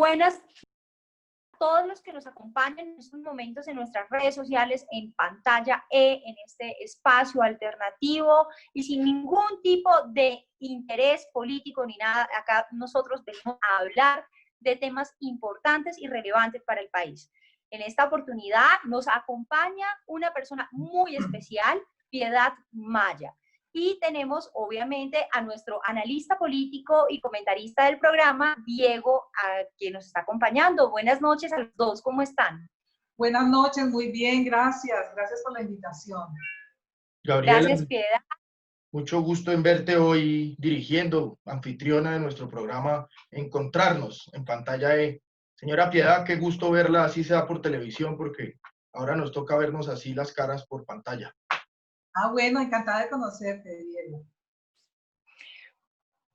buenas a todos los que nos acompañan en estos momentos en nuestras redes sociales, en Pantalla en este espacio alternativo y sin ningún tipo de interés político ni nada. Acá nosotros venimos a hablar de temas importantes y relevantes para el país. En esta oportunidad nos acompaña una persona muy especial, Piedad Maya. Y tenemos, obviamente, a nuestro analista político y comentarista del programa, Diego, quien nos está acompañando. Buenas noches a los dos, ¿cómo están? Buenas noches, muy bien, gracias. Gracias por la invitación. Gabriela, gracias, Piedad. Mucho gusto en verte hoy dirigiendo, anfitriona de nuestro programa Encontrarnos en Pantalla E. Señora Piedad, qué gusto verla, así sea por televisión, porque ahora nos toca vernos así las caras por pantalla. Bueno, encantada de conocerte, Diego.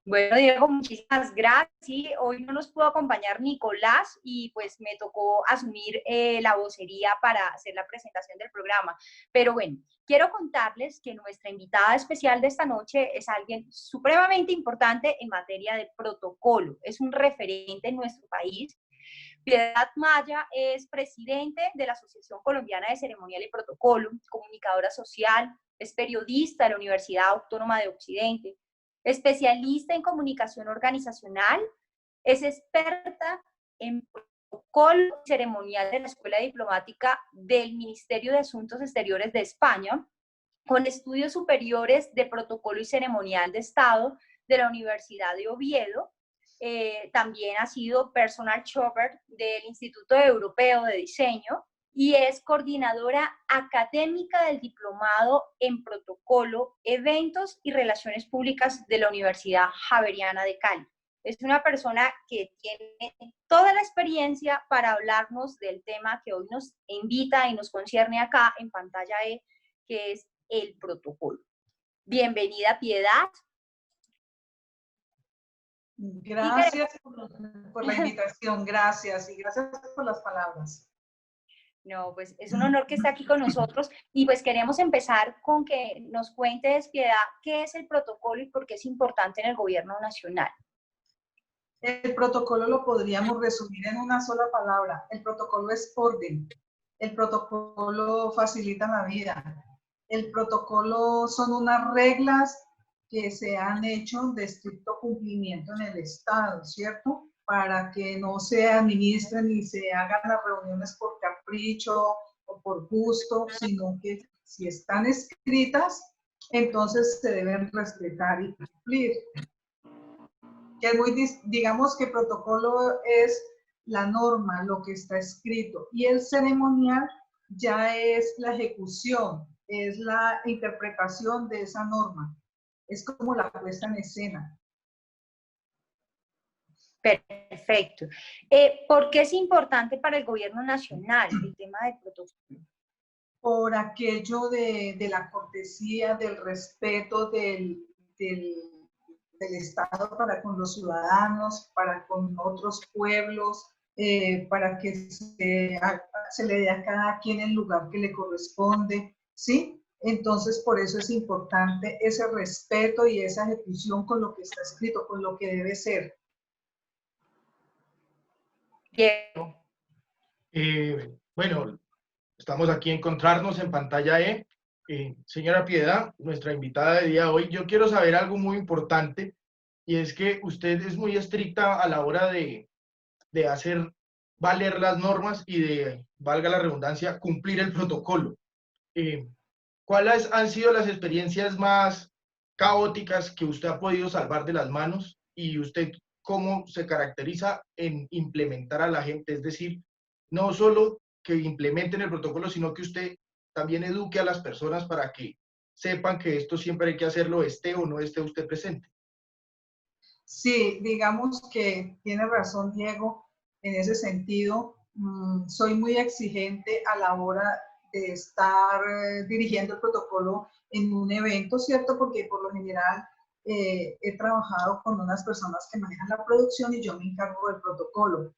Bueno, Diego, muchísimas gracias. Sí, hoy no nos pudo acompañar Nicolás y pues me tocó asumir la vocería para hacer la presentación del programa. Pero bueno, quiero contarles que nuestra invitada especial de esta noche es alguien supremamente importante en materia de protocolo. Es un referente en nuestro país. Piedad Maya es presidente de la Asociación Colombiana de Ceremonial y Protocolo, comunicadora social, es periodista de la Universidad Autónoma de Occidente, especialista en comunicación organizacional, es experta en protocolo ceremonial de la Escuela Diplomática del Ministerio de Asuntos Exteriores de España, con estudios superiores de protocolo y ceremonial de Estado de la Universidad de Oviedo. También ha sido personal shopper del Instituto Europeo de Diseño y es coordinadora académica del Diplomado en Protocolo, Eventos y Relaciones Públicas de la Universidad Javeriana de Cali. Es una persona que tiene toda la experiencia para hablarnos del tema que hoy nos invita y nos concierne acá en Pantalla E, que es el protocolo. Bienvenida, Piedad. Gracias por la invitación, gracias, y gracias por las palabras. No, pues es un honor que esté aquí con nosotros y pues queremos empezar con que nos cuentes, Piedad, qué es el protocolo y por qué es importante en el gobierno nacional. El protocolo lo podríamos resumir en una sola palabra. El protocolo es orden. El protocolo facilita la vida. El protocolo son unas reglas que se han hecho de estricto cumplimiento en el Estado, ¿cierto? Para que no se administren ni se hagan las reuniones por capricho o por gusto, sino que si están escritas, entonces se deben respetar y cumplir. Que es muy, digamos que protocolo es la norma, lo que está escrito, y el ceremonial ya es la ejecución, es la interpretación de esa norma, es como la puesta en escena. Perfecto. ¿Por qué es importante para el gobierno nacional el tema del protocolo? Por aquello de la cortesía, del respeto del Estado para con los ciudadanos, para con otros pueblos, para que se le dé a cada quien el lugar que le corresponde, ¿sí? Entonces, por eso es importante ese respeto y esa ejecución con lo que está escrito, con lo que debe ser. Diego. Bueno, estamos aquí a Encontrarnos en Pantalla E. Señora Piedad, nuestra invitada de día de hoy, yo quiero saber algo muy importante, y es que usted es muy estricta a la hora de hacer valer las normas y de, valga la redundancia, cumplir el protocolo. ¿Cuáles han sido las experiencias más caóticas que usted ha podido salvar de las manos y usted cómo se caracteriza en implementar a la gente? Es decir, no solo que implementen el protocolo, sino que usted también eduque a las personas para que sepan que esto siempre hay que hacerlo, esté o no esté usted presente. Sí, digamos que tiene razón Diego en ese sentido. Soy muy exigente a la hora de estar dirigiendo el protocolo en un evento, ¿cierto? Porque por lo general he trabajado con unas personas que manejan la producción y yo me encargo del protocolo.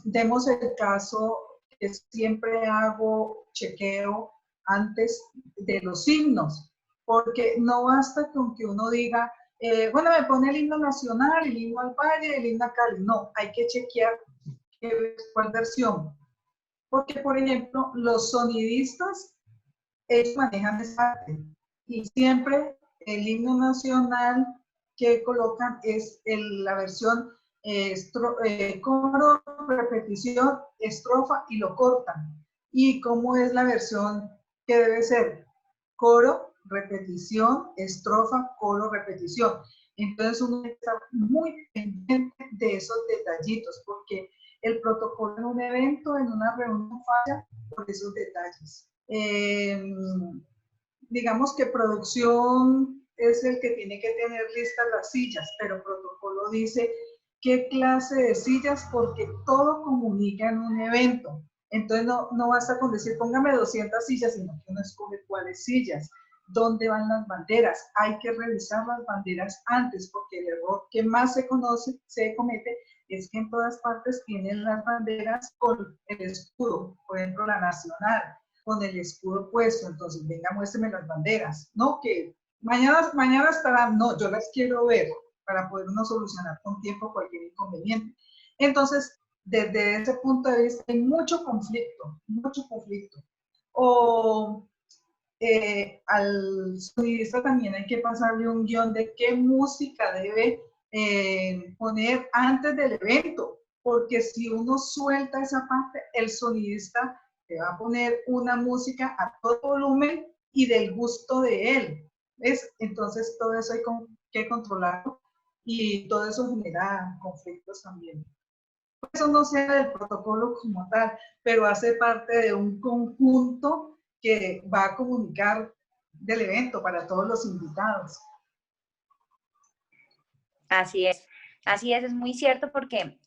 Demos el caso que siempre hago chequeo antes de los signos, porque no basta con que uno diga bueno, me pone el himno nacional, el himno al Valle, el himno a Cali. No, hay que chequear cuál versión. Porque, por ejemplo, los sonidistas, ellos manejan esa parte. Y siempre el himno nacional que colocan es la versión coro, repetición, estrofa y lo cortan. ¿Y cómo es la versión que debe ser? Coro, repetición, estrofa, coro, repetición. Entonces uno está muy pendiente de esos detallitos, porque el protocolo en un evento, en una reunión falla por esos detalles. Digamos que producción es el que tiene que tener listas las sillas, pero protocolo dice qué clase de sillas, porque todo comunica en un evento. Entonces no basta con decir póngame 200 sillas, sino que uno escoge cuáles sillas, dónde van las banderas. Hay que revisar las banderas antes, porque el error que más se comete es que en todas partes tienen las banderas con el escudo, por ejemplo la nacional, con el escudo puesto. Entonces venga, muéstreme las banderas, no que mañana estarán, no, yo las quiero ver para poder uno solucionar con tiempo cualquier inconveniente. Entonces, desde ese punto de vista hay mucho conflicto, mucho conflicto. O al sonidista también hay que pasarle un guión de qué música debe poner antes del evento, porque si uno suelta esa parte, el sonidista te va a poner una música a todo volumen y del gusto de él. ¿Ves? Entonces todo eso hay que controlarlo y todo eso genera conflictos también. Eso no sea del protocolo como tal, pero hace parte de un conjunto que va a comunicar del evento para todos los invitados. Así es muy cierto, porque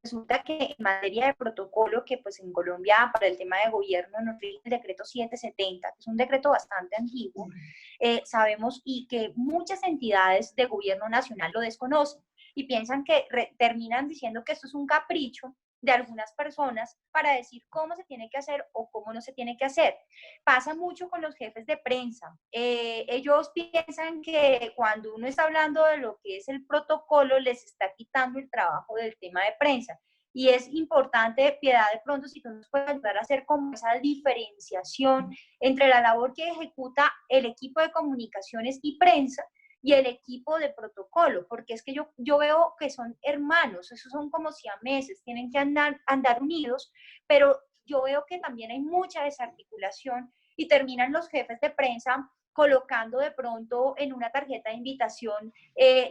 resulta que en materia de protocolo, que pues en Colombia para el tema de gobierno nos rige el decreto 770, que es un decreto bastante antiguo, sabemos y que muchas entidades de gobierno nacional lo desconocen y piensan que terminan diciendo que esto es un capricho de algunas personas para decir cómo se tiene que hacer o cómo no se tiene que hacer. Pasa mucho con los jefes de prensa. Ellos piensan que cuando uno está hablando de lo que es el protocolo, les está quitando el trabajo del tema de prensa. Y es importante, Piedad, de pronto, si tú nos puedes ayudar a hacer como esa diferenciación entre la labor que ejecuta el equipo de comunicaciones y prensa y el equipo de protocolo, porque es que yo veo que son hermanos, esos son como siameses, tienen que andar unidos, pero yo veo que también hay mucha desarticulación y terminan los jefes de prensa colocando de pronto en una tarjeta de invitación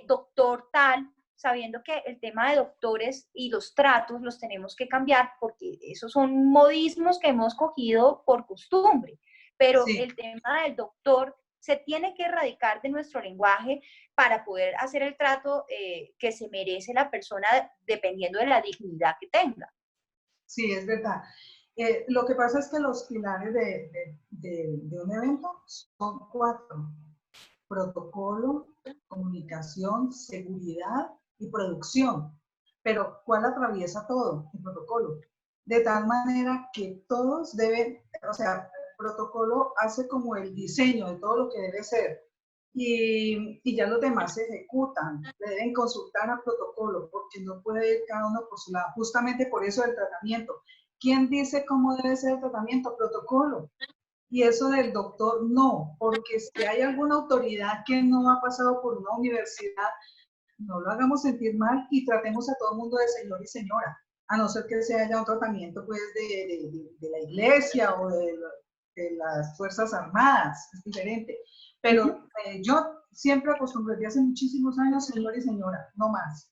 doctor tal, sabiendo que el tema de doctores y los tratos los tenemos que cambiar, porque esos son modismos que hemos cogido por costumbre, pero sí, el tema del doctor se tiene que erradicar de nuestro lenguaje para poder hacer el trato que se merece la persona dependiendo de la dignidad que tenga. Sí, es verdad. Lo que pasa es que los pilares de un evento son 4. Protocolo, comunicación, seguridad y producción. Pero ¿cuál atraviesa todo? El protocolo. De tal manera que todos deben, o sea, el protocolo hace como el diseño de todo lo que debe ser. Y ya los demás se ejecutan, le deben consultar al protocolo, porque no puede ir cada uno por su lado. Justamente por eso el tratamiento. ¿Quién dice cómo debe ser el tratamiento? Protocolo. Y eso del doctor, no, porque si hay alguna autoridad que no ha pasado por una universidad, no lo hagamos sentir mal y tratemos a todo el mundo de señor y señora, a no ser que sea ya un tratamiento pues de la iglesia o de las Fuerzas Armadas, es diferente. Pero yo siempre acostumbré desde hace muchísimos años, señor y señora, no más.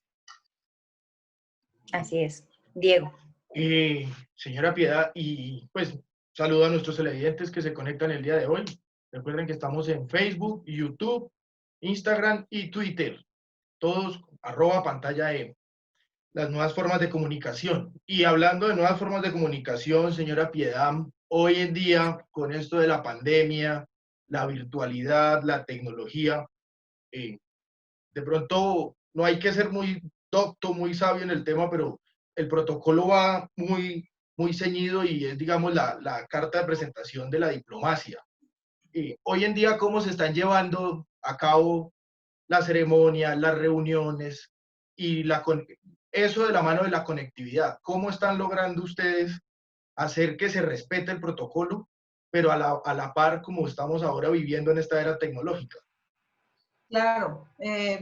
Así es. Diego. Señora Piedad, y pues saludo a nuestros televidentes que se conectan el día de hoy. Recuerden que estamos en Facebook, YouTube, Instagram y Twitter. Todos @pantallae. Las nuevas formas de comunicación. Y hablando de nuevas formas de comunicación, señora Piedad, hoy en día, con esto de la pandemia, la virtualidad, la tecnología, de pronto no hay que ser muy docto, muy sabio en el tema, pero el protocolo va muy ceñido y es, digamos, la carta de presentación de la diplomacia. Hoy en día, ¿cómo se están llevando a cabo la ceremonia, las reuniones y eso de la mano de la conectividad. ¿Cómo están logrando ustedes hacer que se respete el protocolo, pero a la par como estamos ahora viviendo en esta era tecnológica? Claro,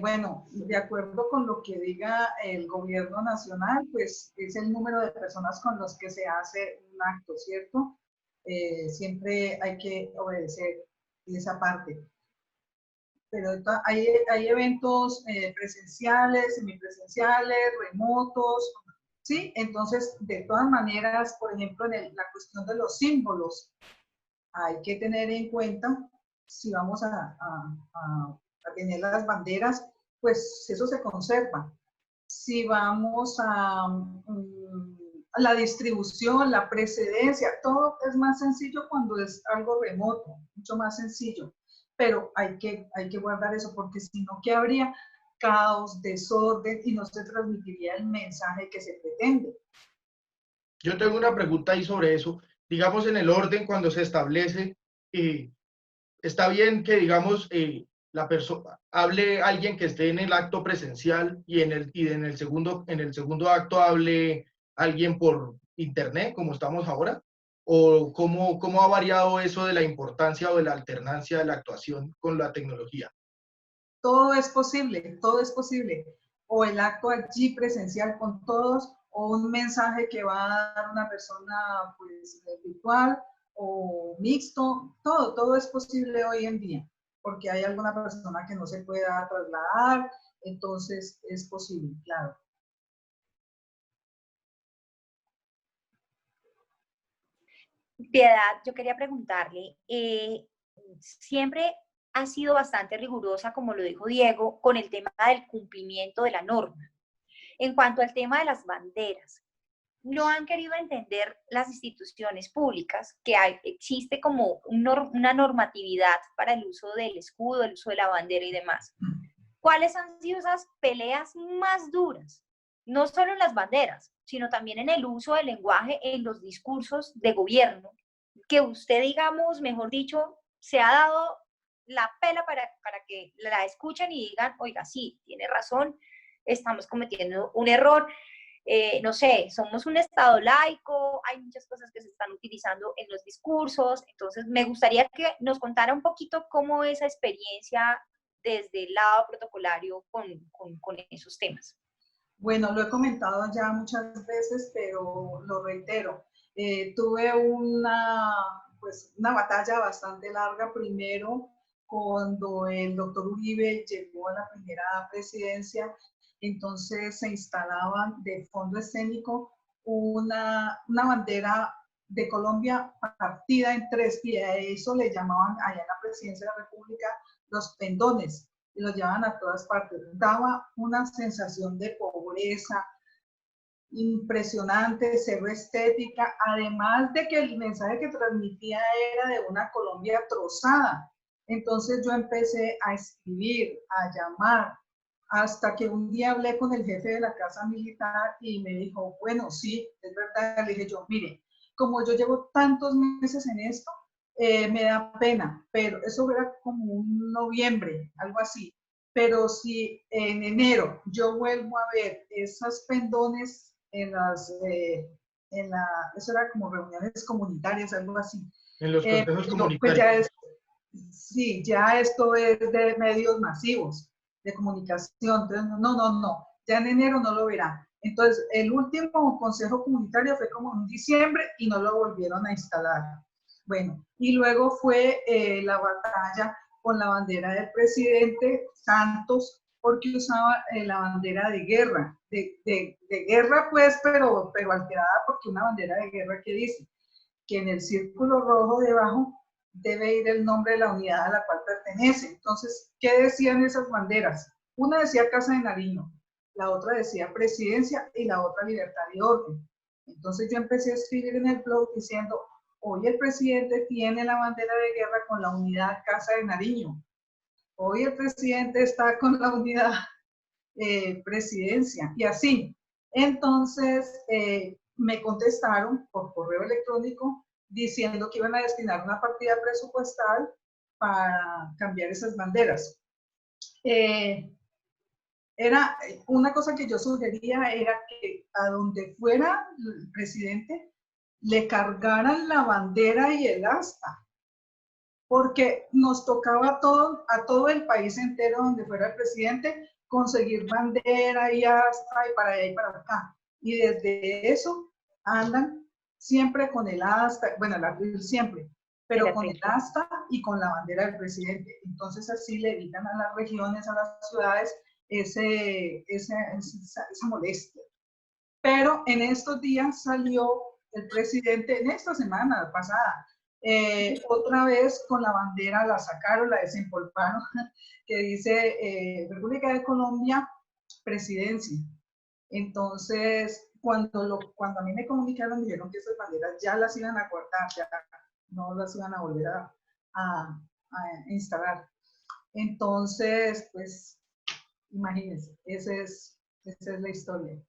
bueno, de acuerdo con lo que diga el gobierno nacional, pues es el número de personas con los que se hace un acto, ¿cierto? Siempre hay que obedecer esa parte. Pero hay eventos presenciales, semipresenciales, remotos, ¿sí? Entonces, de todas maneras, por ejemplo, en la cuestión de los símbolos, hay que tener en cuenta, si vamos a tener las banderas, pues eso se conserva. Si vamos a la distribución, la precedencia, todo es más sencillo cuando es algo remoto, mucho más sencillo. Pero hay que guardar eso, porque si no, ¿qué habría? Caos, desorden, y no se transmitiría el mensaje que se pretende. Yo tengo una pregunta ahí sobre eso. Digamos, en el orden, cuando se establece, está bien que, digamos, la persona hable alguien que esté en el acto presencial y en el segundo acto hable alguien por internet, como estamos ahora, o cómo ha variado eso de la importancia o de la alternancia de la actuación con la tecnología. Todo es posible, todo es posible. O el acto allí presencial con todos, o un mensaje que va a dar una persona pues, virtual o mixto, todo es posible hoy en día, porque hay alguna persona que no se pueda trasladar, entonces es posible, claro. Piedad, yo quería preguntarle, siempre ha sido bastante rigurosa, como lo dijo Diego, con el tema del cumplimiento de la norma. En cuanto al tema de las banderas, no han querido entender las instituciones públicas que existe como una normatividad para el uso del escudo, el uso de la bandera y demás. ¿Cuáles han sido esas peleas más duras? No solo en las banderas, sino también en el uso del lenguaje en los discursos de gobierno, que usted, digamos, mejor dicho, se ha dado la pela para que la escuchen y digan, oiga, sí, tiene razón, estamos cometiendo un error. No sé, somos un Estado laico, hay muchas cosas que se están utilizando en los discursos, entonces me gustaría que nos contara un poquito cómo esa experiencia desde el lado protocolario con esos temas. Bueno, lo he comentado ya muchas veces, pero lo reitero. Tuve pues, una batalla bastante larga primero cuando el doctor Uribe llegó a la primera presidencia. Entonces se instalaba de fondo escénico una bandera de Colombia partida en tres, y a eso le llamaban allá en la presidencia de la República los pendones, y los llevaban a todas partes. Daba una sensación de pobreza impresionante, cero estética, además de que el mensaje que transmitía era de una Colombia trozada. Entonces yo empecé a escribir, a llamar, hasta que un día hablé con el jefe de la Casa Militar y me dijo, bueno, sí, es verdad. Le dije yo, mire, como yo llevo tantos meses en esto, me da pena, pero eso era como un noviembre, algo así. Pero si en enero yo vuelvo a ver esos pendones eso era como reuniones comunitarias, algo así. En los consejos comunitarios. Pues ya sí, ya esto es de medios masivos de comunicación. Entonces, no, ya en enero no lo verán. Entonces, el último consejo comunitario fue como en diciembre y no lo volvieron a instalar. Bueno, y luego fue la batalla con la bandera del presidente Santos, porque usaba la bandera de guerra, de guerra pues, pero alterada, porque una bandera de guerra que dice que en el círculo rojo debajo debe ir el nombre de la unidad a la cual pertenece. Entonces, ¿qué decían esas banderas? Una decía Casa de Nariño, la otra decía Presidencia y la otra Libertad y Orden. Entonces yo empecé a escribir en el blog diciendo, hoy el presidente tiene la bandera de guerra con la unidad Casa de Nariño. Hoy el presidente está con la unidad Presidencia, y así. Entonces, me contestaron por correo electrónico diciendo que iban a destinar una partida presupuestal para cambiar esas banderas. Era una cosa que yo sugería era que a donde fuera el presidente le cargaran la bandera y el asta, porque nos tocaba a todo el país entero donde fuera el presidente conseguir bandera y asta y para allá y para acá. Y desde eso andan siempre con el asta, bueno, siempre, pero con el asta y con la bandera del presidente. Entonces así le evitan a las regiones, a las ciudades, esa molestia. Pero en estos días salió el presidente, en esta semana pasada, otra vez con la bandera, la sacaron, la desempolvaron, que dice República de Colombia, presidencia. Entonces, cuando a mí me comunicaron, dijeron que esas banderas ya las iban a cortar, ya no las iban a volver a instalar. Entonces, pues, imagínense, esa es la historia.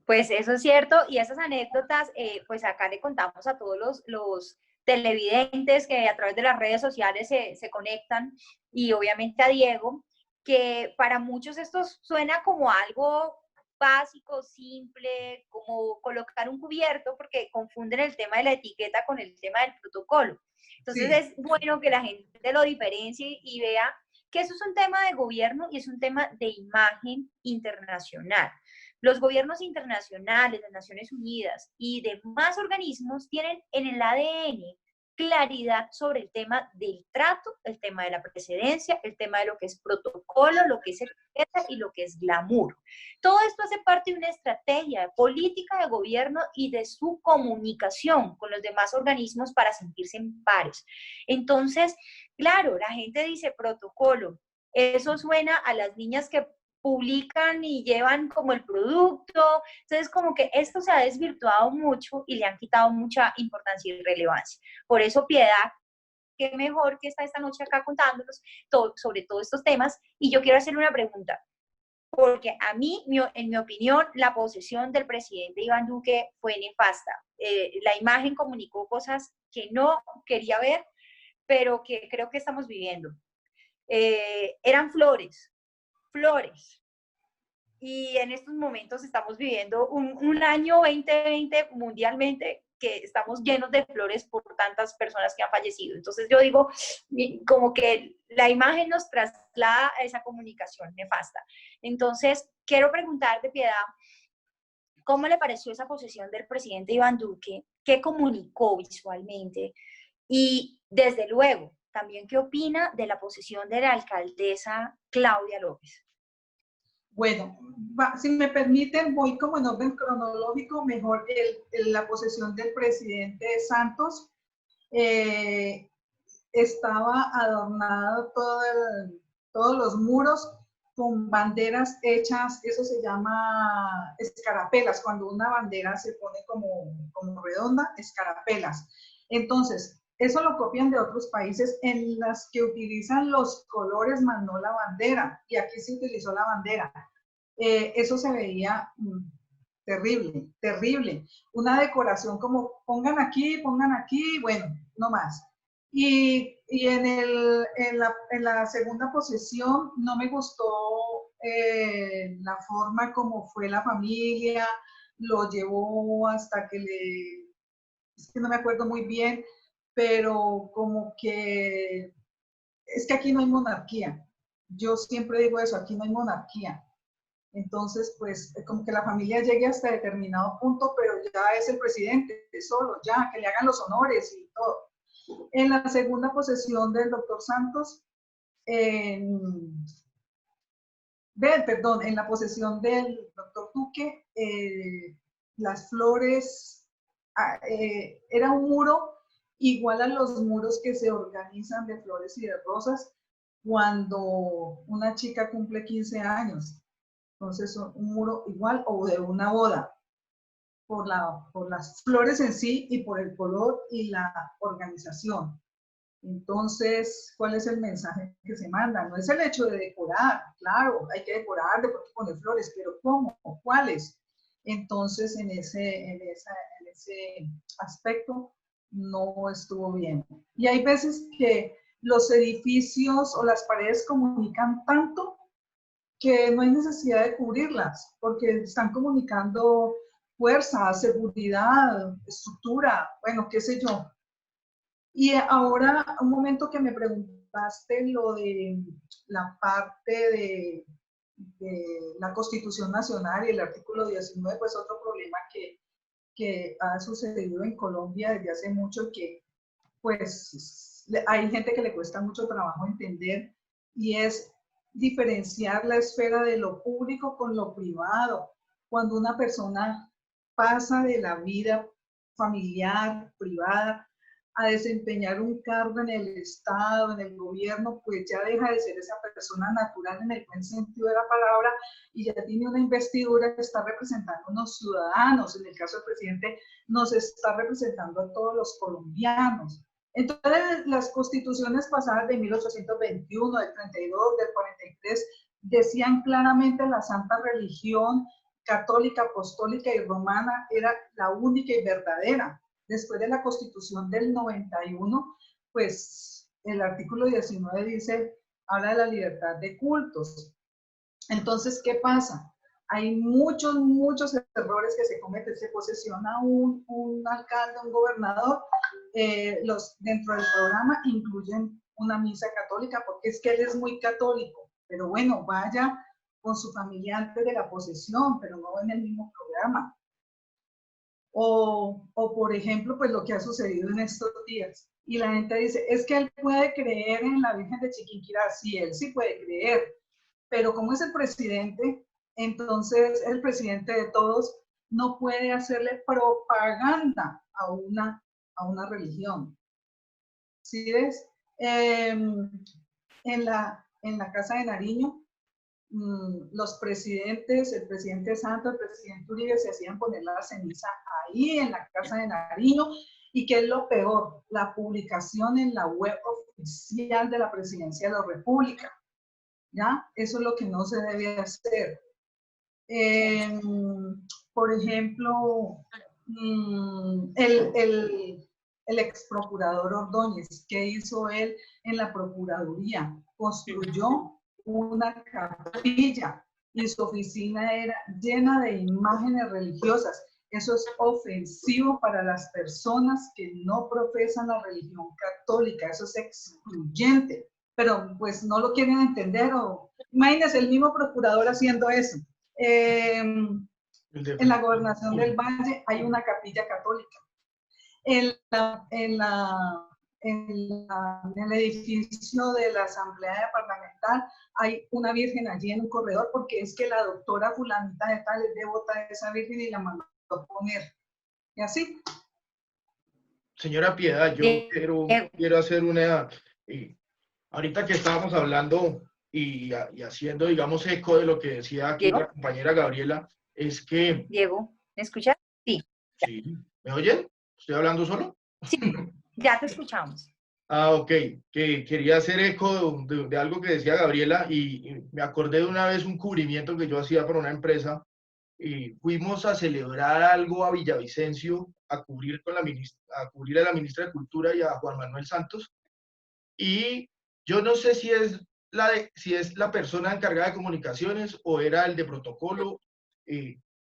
Pues eso es cierto, y esas anécdotas, pues acá le contamos a todos los televidentes que a través de las redes sociales se conectan, y obviamente a Diego, que para muchos esto suena como algo básico, simple, como colocar un cubierto, porque confunden el tema de la etiqueta con el tema del protocolo. Entonces sí, es bueno que la gente lo diferencie y vea que eso es un tema de gobierno y es un tema de imagen internacional. Los gobiernos internacionales, de Naciones Unidas y demás organismos tienen en el ADN claridad sobre el tema del trato, el tema de la precedencia, el tema de lo que es protocolo, lo que es etiqueta y lo que es glamour. Todo esto hace parte de una estrategia de política de gobierno y de su comunicación con los demás organismos para sentirse en pares. Entonces, claro, la gente dice protocolo. Eso suena a las niñas que publican y llevan como el producto. Entonces, como que esto se ha desvirtuado mucho y le han quitado mucha importancia y relevancia. Por eso, Piedad, qué mejor que está esta noche acá contándonos sobre todos estos temas. Y yo quiero hacerle una pregunta, porque a mí, en mi opinión, la posesión del presidente Iván Duque fue nefasta. La imagen comunicó cosas que no quería ver, pero que creo que estamos viviendo. Eran flores. Y en estos momentos estamos viviendo un año 2020 mundialmente que estamos llenos de flores por tantas personas que han fallecido. Entonces yo digo, como que la imagen nos traslada a esa comunicación nefasta. Entonces, quiero preguntarte, Piedad, ¿cómo le pareció esa posesión del presidente Iván Duque? ¿Qué comunicó visualmente? Y desde luego, también, ¿qué opina de la posesión de la alcaldesa Claudia López? Bueno, si me permiten, voy como en orden cronológico, mejor la posesión del presidente Santos. Estaba adornado todos los muros con banderas hechas, eso se llama escarapelas, cuando una bandera se pone como redonda, escarapelas. Entonces, eso lo copian de otros países en las que utilizan los colores más no la bandera, y aquí se utilizó la bandera. Eso se veía terrible, terrible. Una decoración como pongan aquí, bueno, no más. Y en la segunda posesión no me gustó la forma como fue la familia, lo llevó hasta que es que no me acuerdo muy bien, pero como que es que aquí no hay monarquía. Yo siempre digo eso, aquí no hay monarquía. Entonces, pues, como que la familia llegue hasta determinado punto, pero ya es el presidente solo, ya, que le hagan los honores y todo. En la segunda posesión del doctor Santos, en la posesión del doctor Duque, las flores, era un muro igual a los muros que se organizan de flores y de rosas cuando una chica cumple 15 años. Entonces, un muro igual o de una boda, por las flores en sí y por el color y la organización. Entonces, ¿cuál es el mensaje que se manda? No es el hecho de decorar, claro, hay que decorar, de pronto poner flores, pero ¿cómo? ¿Cuáles? Entonces, en ese aspecto no estuvo bien. Y hay veces que los edificios o las paredes comunican tanto que no hay necesidad de cubrirlas, porque están comunicando fuerza, seguridad, estructura, bueno, qué sé yo. Y ahora, un momento que me preguntaste lo de la parte de la Constitución Nacional y el artículo 19, pues otro problema que ha sucedido en Colombia desde hace mucho, que pues hay gente que le cuesta mucho trabajo entender, y es diferenciar la esfera de lo público con lo privado. Cuando una persona pasa de la vida familiar, privada, a desempeñar un cargo en el Estado, en el gobierno, pues ya deja de ser esa persona natural en el buen sentido de la palabra y ya tiene una investidura que está representando a unos ciudadanos. En el caso del presidente, nos está representando a todos los colombianos. Entonces, las constituciones pasadas de 1821, del 32, del 43, decían claramente la santa religión católica, apostólica y romana era la única y verdadera. Después de la Constitución del 91, pues el artículo 19 dice, habla de la libertad de cultos. Entonces, ¿qué pasa? Hay muchos errores que se cometen. Se posesiona un alcalde, un gobernador, dentro del programa incluyen una misa católica, porque es que él es muy católico, pero bueno, vaya con su familia antes de la posesión, pero no en el mismo programa. O por ejemplo, pues lo que ha sucedido en estos días. Y la gente dice, es que él puede creer en la Virgen de Chiquinquirá. Sí, él sí puede creer, pero como es el presidente, entonces el presidente de todos no puede hacerle propaganda a una religión. ¿Sí ves? En la Casa de Nariño, los presidentes, el presidente Santos, el presidente Uribe, se hacían poner la ceniza ahí en la Casa de Nariño, y que es lo peor, la publicación en la web oficial de la Presidencia de la República. ¿Ya? Eso es lo que no se debe hacer. Por ejemplo, el ex procurador Ordóñez, ¿qué hizo él en la Procuraduría? Construyó una capilla y su oficina era llena de imágenes religiosas. Eso es ofensivo para las personas que no profesan la religión católica, eso es excluyente, pero pues no lo quieren entender. Imagínense el mismo procurador haciendo eso. En la gobernación del Valle hay una capilla católica. En el edificio de la Asamblea Departamental hay una virgen allí en un corredor, porque es que la doctora fulanita de tal es devota de esa virgen y la mandó a poner. Y así. Señora Piedad, yo quiero hacer una... ahorita que estábamos hablando y haciendo, digamos, eco de lo que decía aquí la compañera Gabriela, es que... Diego, ¿me escuchas? Sí. Sí. ¿Me oyen? ¿Estoy hablando solo? Sí, ya te escuchamos. Ah, ok. Que quería hacer eco de algo que decía Gabriela, y me acordé de una vez un cubrimiento que yo hacía para una empresa. Fuimos a celebrar algo a Villavicencio, a cubrir a la ministra de Cultura y a Juan Manuel Santos. Y yo no sé si es la persona encargada de comunicaciones o era el de protocolo,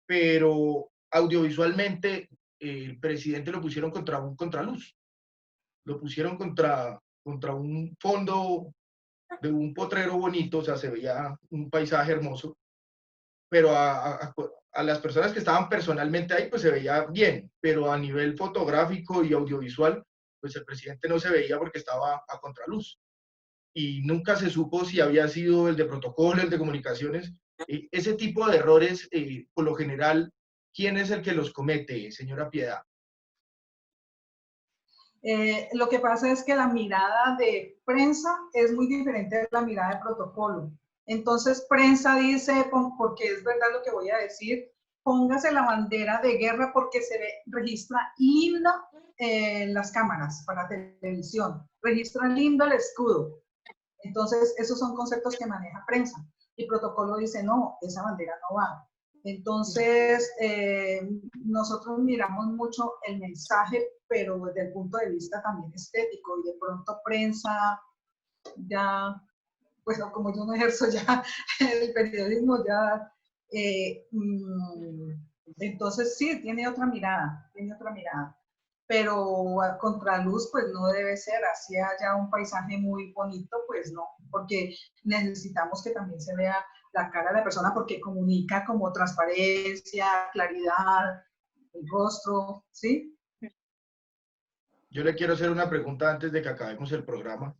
pero audiovisualmente el presidente lo pusieron contra un contraluz. Lo pusieron contra un fondo de un potrero bonito, o sea, se veía un paisaje hermoso, pero a las personas que estaban personalmente ahí, pues se veía bien, pero a nivel fotográfico y audiovisual, pues el presidente no se veía porque estaba a contraluz. Y nunca se supo si había sido el de protocolo, el de comunicaciones. Ese tipo de errores, por lo general, ¿quién es el que los comete, señora Piedad? Lo que pasa es que la mirada de prensa es muy diferente de la mirada de protocolo. Entonces, prensa dice, porque es verdad lo que voy a decir, póngase la bandera de guerra porque se registra lindo en las cámaras para televisión, registra lindo el escudo. Entonces, esos son conceptos que maneja prensa. Y protocolo dice, no, esa bandera no va. Entonces, nosotros miramos mucho el mensaje, pero desde el punto de vista también estético, y de pronto prensa ya, pues como yo no ejerzo ya el periodismo, ya, entonces sí, tiene otra mirada, tiene otra mirada. Pero a contraluz, pues no debe ser, así haya un paisaje muy bonito, pues no, porque necesitamos que también se vea la cara de la persona, porque comunica como transparencia, claridad, el rostro, ¿sí? Yo le quiero hacer una pregunta antes de que acabemos el programa,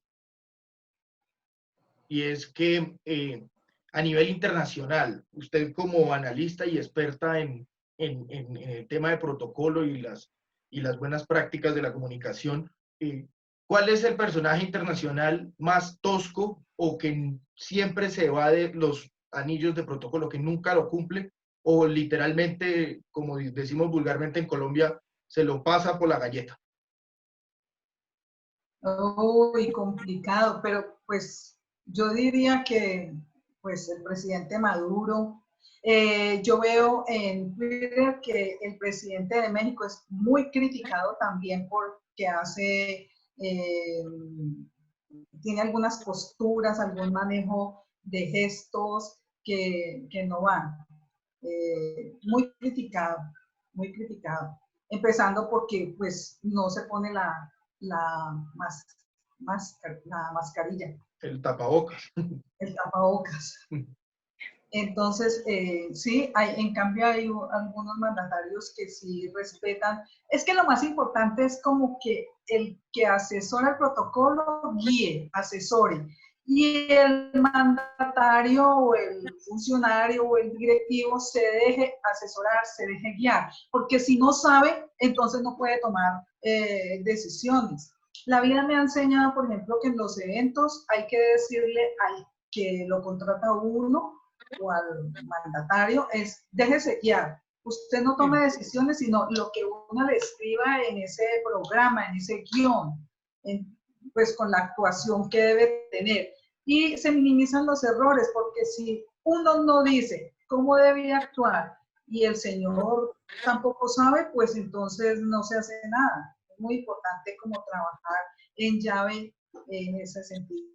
y es que a nivel internacional, usted como analista y experta en el tema de protocolo y las buenas prácticas de la comunicación, ¿cuál es el personaje internacional más tosco o que siempre se va de los anillos de protocolo, que nunca lo cumple, o literalmente, como decimos vulgarmente en Colombia, se lo pasa por la galleta? Uy, complicado, pero pues yo diría que pues el presidente Maduro, yo veo en Twitter que el presidente de México es muy criticado también porque hace, tiene algunas posturas, algún manejo de gestos que no van. Muy criticado, muy criticado. Empezando porque pues no se pone la, la mascarilla. El tapabocas. El tapabocas. Entonces, sí, hay, en cambio hay algunos mandatarios que sí respetan. Es que lo más importante es como que el que asesora el protocolo guíe, asesore. Y el mandatario o el funcionario o el directivo se deje asesorar, se deje guiar. Porque si no sabe, entonces no puede tomar decisiones. La vida me ha enseñado, por ejemplo, que en los eventos hay que decirle al que lo contrata uno o al mandatario es déjese guiar. Usted no tome decisiones, sino lo que uno le escriba en ese programa, en ese guión, pues con la actuación que debe tener. Y se minimizan los errores, porque si uno no dice cómo debe actuar y el señor tampoco sabe, pues entonces no se hace nada. Es muy importante como trabajar en llave en ese sentido.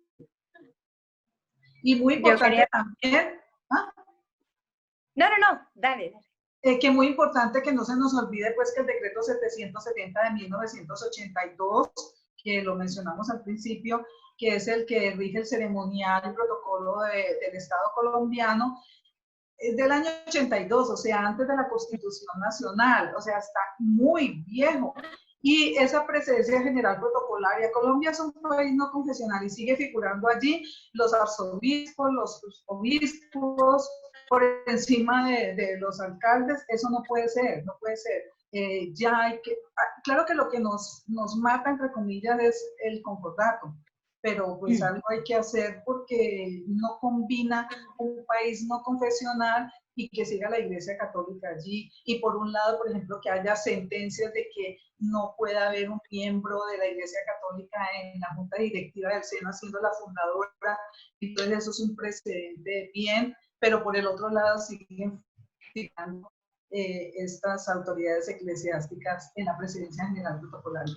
Y muy importante también. ¿Ah? No, dale. Que muy importante que no se nos olvide pues que el decreto 770 de 1982, que lo mencionamos al principio, que es el que rige el ceremonial y protocolo del Estado colombiano, es del año 82, o sea, antes de la Constitución Nacional, o sea, está muy viejo. Y esa presidencia general protocolaria, Colombia es un país no confesional y sigue figurando allí los arzobispos, los obispos, por encima de los alcaldes. Eso no puede ser, no puede ser. Ya hay que, claro que lo que nos mata, entre comillas, es el concordato, pero pues algo hay que hacer porque no combina un país no confesional y que siga la Iglesia Católica allí. Y por un lado, por ejemplo, que haya sentencias de que no pueda haber un miembro de la Iglesia Católica en la Junta Directiva del SENA siendo la fundadora. Entonces eso es un precedente bien, pero por el otro lado siguen fijando estas autoridades eclesiásticas en la Presidencia General Protocolaria.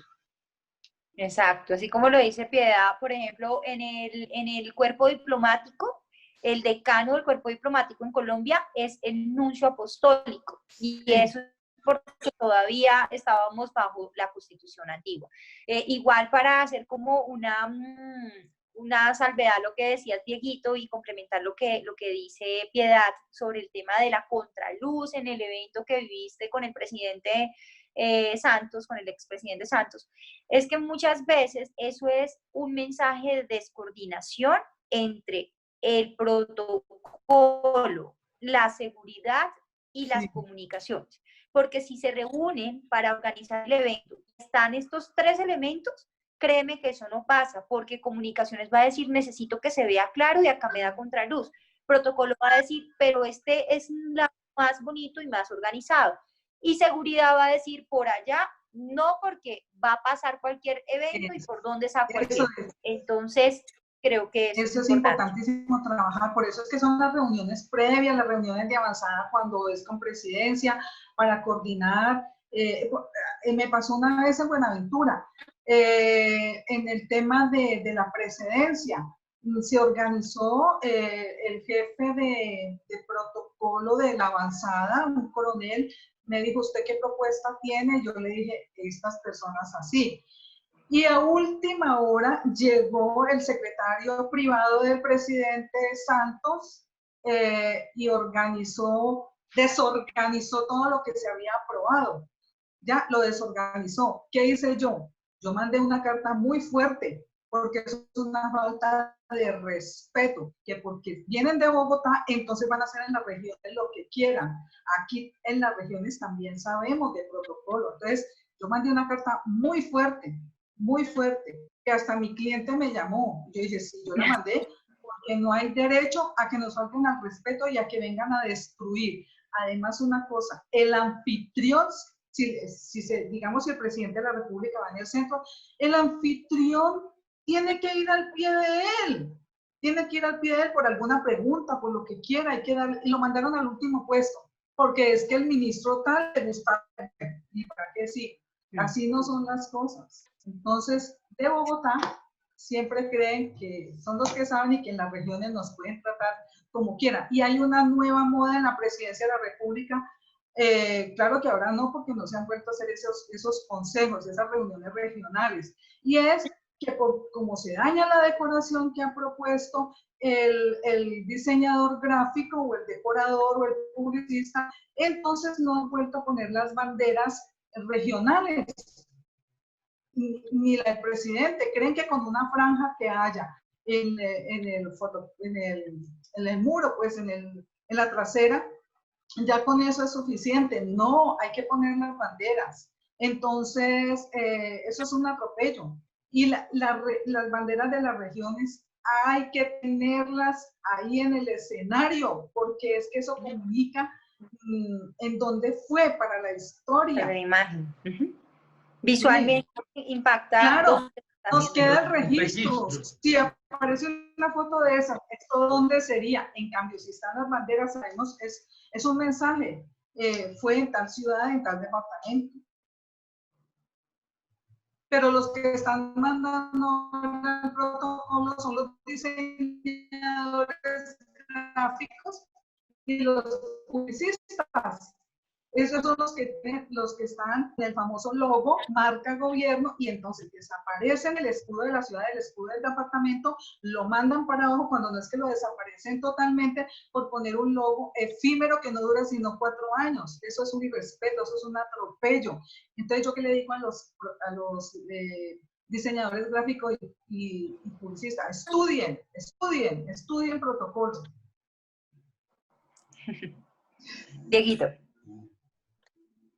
Exacto, así como lo dice Piedad, por ejemplo, en el cuerpo diplomático, el decano del cuerpo diplomático en Colombia es el nuncio apostólico, y eso es porque todavía estábamos bajo la Constitución antigua. Igual para hacer como una salvedad a lo que decía Dieguito y complementar lo que dice Piedad sobre el tema de la contraluz en el evento que viviste con el presidente Santos, con el expresidente Santos, es que muchas veces eso es un mensaje de descoordinación entre el protocolo, la seguridad y las comunicaciones. Porque si se reúnen para organizar el evento, están estos tres elementos, créeme que eso no pasa, porque comunicaciones va a decir, necesito que se vea claro y acá me da contraluz. Protocolo va a decir, pero este es más bonito y más organizado. Y seguridad va a decir, por allá, no, porque va a pasar cualquier evento y por dónde saco cualquier. Entonces, creo que eso es importantísimo trabajar, por eso es que son las reuniones previas, las reuniones de avanzada cuando es con presidencia, para coordinar. Me pasó una vez en Buenaventura, En el tema de la presidencia, se organizó el jefe de protocolo de la avanzada, un coronel, me dijo, ¿usted qué propuesta tiene? Yo le dije, estas personas así. Y a última hora llegó el secretario privado del presidente Santos y desorganizó todo lo que se había aprobado. Ya lo desorganizó. ¿Qué hice yo? Yo mandé una carta muy fuerte, porque eso es una falta de respeto, que porque vienen de Bogotá, entonces van a hacer en las regiones lo que quieran. Aquí en las regiones también sabemos de protocolo. Entonces, yo mandé una carta muy fuerte, que hasta mi cliente me llamó. Yo dije, sí, yo la mandé, porque no hay derecho a que nos falten al respeto y a que vengan a destruir. Además, una cosa, el anfitrión, digamos, si el presidente de la República va en el centro, el anfitrión tiene que ir al pie de él. Tiene que ir al pie de él por alguna pregunta, por lo que quiera, hay que darle, y lo mandaron al último puesto, porque es que el ministro tal le gusta, y para qué sí, así no son las cosas. Entonces, de Bogotá, siempre creen que son los que saben y que en las regiones nos pueden tratar como quieran. Y hay una nueva moda en la presidencia de la República. Claro que ahora no, porque no se han vuelto a hacer esos consejos, esas reuniones regionales. Y es que como se daña la decoración que ha propuesto el diseñador gráfico o el decorador o el publicista, entonces no han vuelto a poner las banderas regionales. Ni el presidente. Creen que con una franja que haya en el muro, pues en la trasera, ya con eso es suficiente. No, hay que poner las banderas. Entonces, eso es un atropello. Y las banderas de las regiones hay que tenerlas ahí en el escenario, porque es que eso comunica en dónde fue para la historia. Para la imagen. Visualmente impacta. Claro, nos queda el registro. Si aparece una foto de esa, ¿esto dónde sería? En cambio, si están las banderas, sabemos, es un mensaje. Fue en tal ciudad, en tal departamento. Pero los que están mandando el protocolo son los diseñadores gráficos y los publicistas. Esos son los que están en el famoso logo, marca gobierno, y entonces desaparecen el escudo de la ciudad, el escudo del departamento, lo mandan para abajo, cuando no es que lo desaparecen totalmente por poner un logo efímero que no dura sino 4 años. Eso es un irrespeto, eso es un atropello. Entonces, ¿yo qué le digo a los diseñadores gráficos y publicistas? Estudien el protocolo. Dieguito.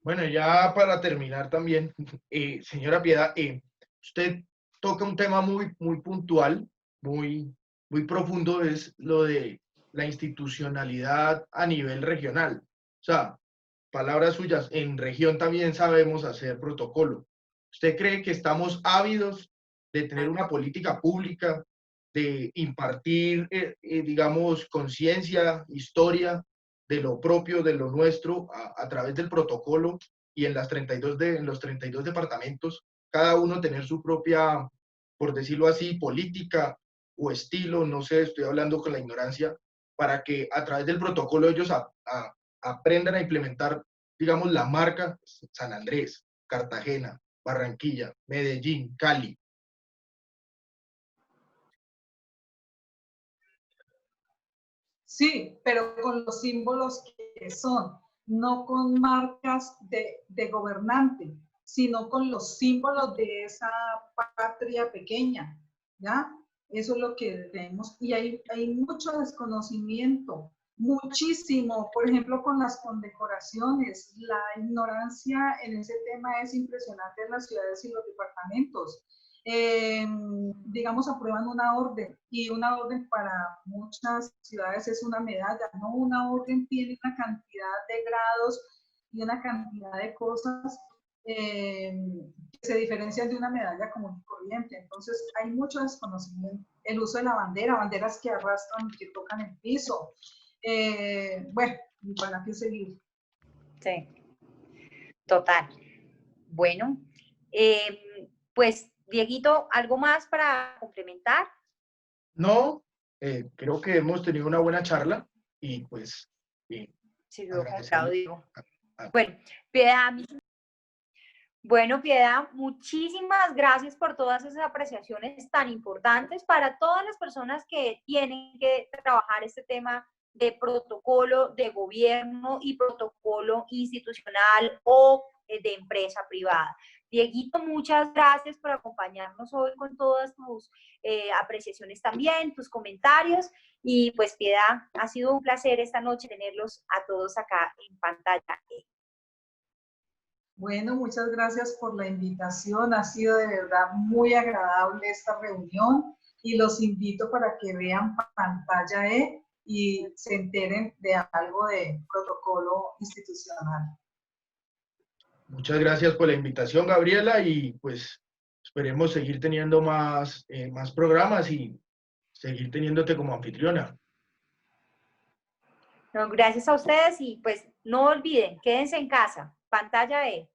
Bueno, ya para terminar también, señora Piedad, usted toca un tema muy puntual, muy profundo, es lo de la institucionalidad a nivel regional. O sea, palabras suyas, en región también sabemos hacer protocolo. ¿Usted cree que estamos ávidos de tener una política pública, de impartir, digamos, conciencia, historia de lo propio, de lo nuestro, a través del protocolo, y en los 32 departamentos, cada uno tener su propia, por decirlo así, política o estilo, no sé, estoy hablando con la ignorancia, para que a través del protocolo ellos aprendan a implementar, digamos, la marca San Andrés, Cartagena, Barranquilla, Medellín, Cali? Sí, pero con los símbolos que son, no con marcas de gobernante, sino con los símbolos de esa patria pequeña, ¿ya? Eso es lo que vemos. Y hay mucho desconocimiento, muchísimo, por ejemplo, con las condecoraciones. La ignorancia en ese tema es impresionante en las ciudades y los departamentos. Digamos, aprueban una orden, y una orden para muchas ciudades es una medalla, ¿no? Una orden tiene una cantidad de grados y una cantidad de cosas que se diferencian de una medalla común y corriente. Entonces, hay mucho desconocimiento. El uso de la bandera, banderas que arrastran, que tocan el piso. Bueno, ¿para qué seguir? Sí, total. Bueno, pues Dieguito, ¿algo más para complementar? No, creo que hemos tenido una buena charla y pues Sí, veo con agradecerle. Claudio. Bueno, Piedad, bueno, Piedad, muchísimas gracias por todas esas apreciaciones tan importantes para todas las personas que tienen que trabajar este tema de protocolo de gobierno y protocolo institucional o de empresa privada. Dieguito, muchas gracias por acompañarnos hoy con todas tus apreciaciones también, tus comentarios. Y pues, Piedad, ha sido un placer esta noche tenerlos a todos acá en pantalla. Bueno, muchas gracias por la invitación. Ha sido de verdad muy agradable esta reunión y los invito para que vean pantalla E y se enteren de algo de protocolo institucional. Muchas gracias por la invitación, Gabriela, y pues esperemos seguir teniendo más programas y seguir teniéndote como anfitriona. No, gracias a ustedes y pues no olviden, quédense en casa, pantalla E.